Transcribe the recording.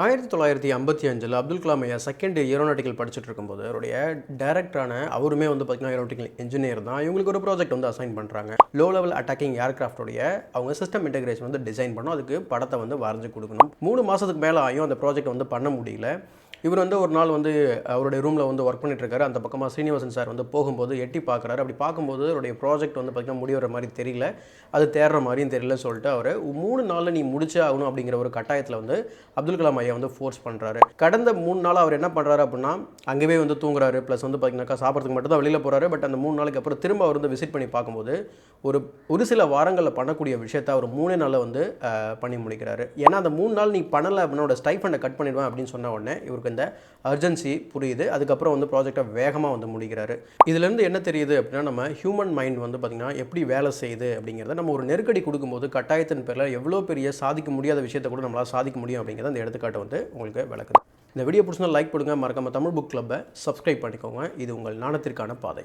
1955 அப்துல் கலாம் ஐயா second aeronautical படிச்சுட்டு இருக்கும்போது அவருடைய டைரக்டரான அவருமே வந்து பார்த்தீங்கன்னா ஏரோநாட்டிக்கல் இன்ஜினியர் தான். இவங்களுக்கு ஒரு ப்ராஜெக்ட் வந்து அசைன் பண்ணுறாங்க. லோ லெவல் அட்டாக்கிங் ஏர்கிராஃப்டோடைய அவங்க சிஸ்டம் இன்டெகிரேஷன் வந்து டிசைன் பண்ணணும். அதுக்கு படத்தை வந்து வரைஞ்சு கொடுக்கணும். 3 மாதத்துக்கு மேலே ஆகியும் அந்த ப்ராஜெக்ட் வந்து பண்ண முடியல. இவர் வந்து ஒரு நாள் வந்து அவருடைய ரூமில் வந்து ஒர்க் பண்ணிட்டு இருக்காரு. அந்த பக்கமாக ஸ்ரீனிவாசன் சார் வந்து போகும்போது எட்டி பார்க்குறாரு. அப்படி பார்க்கும்போது அவருடைய ப்ராஜெக்ட் வந்து பார்த்திங்கன்னா முடிகிற மாதிரி தெரியல, அது தேடுற மாதிரியும் தெரியல சொல்லிட்டு அவர் 3 நாளில் நீ முடிச்சே ஆகணும் அப்படிங்கிற ஒரு கட்டாயத்தில் வந்து அப்துல் கலாம் ஐயா வந்து ஃபோர்ஸ் பண்ணுறாரு. கடந்த 3 நாள் அவர் என்ன பண்ணுறாரு அப்படின்னா அங்கேயே வந்து தூங்குறாரு. ப்ளஸ் வந்து பார்த்திங்கனாக்கா சாப்பிட்றதுக்கு மட்டும் தான் வெளியில் போகிறாரு. பட் அந்த 3 நாளைக்கு அப்புறம் திரும்ப அவர் வந்து விசிட் பண்ணி பார்க்கும்போது ஒரு சில வாரங்களில் பண்ணக்கூடிய விஷயத்தை அவர் 3 நாளில் வந்து பண்ணி முடிக்கிறாரு. ஏன்னா அந்த 3 நாள் நீ பண்ணலை அப்படின்னா ஸ்டைஃபண்டை கட் பண்ணிடுவேன் அப்படின்னு சொன்ன உடனே இவருக்கு இந்த அர்ஜென்சி புரியுது. அதுக்கப்புறம் வந்து ப்ராஜெக்டை வேகமாக வந்து முடிக்கிறாரு. இதுலேருந்து என்ன தெரியுது அப்படின்னா நம்ம ஹியூமன் மைண்ட் வந்து பார்த்திங்கன்னா எப்படி வேலை செய்யுது அப்படிங்கிறத நம்ம ஒரு நெருக்கடி கொடுக்கும்போது கட்டாயத்தின் பேரில் எவ்வளோ பெரிய சாதிக்க முடியாத விஷயத்தை கூட நம்மளால் சாதிக்க முடியும் அப்படிங்கிறத அந்த எடுத்துக்காட்டை வந்து உங்களுக்கு விளக்குது. இந்த வீடியோ பிடிச்சினா லைக் பண்ணுங்கள். மறக்காம தமிழ் புக் கிளப்பை சப்ஸ்கிரைப் பண்ணிக்கோங்க. இது உங்கள் ஞானத்திற்கான பாதை.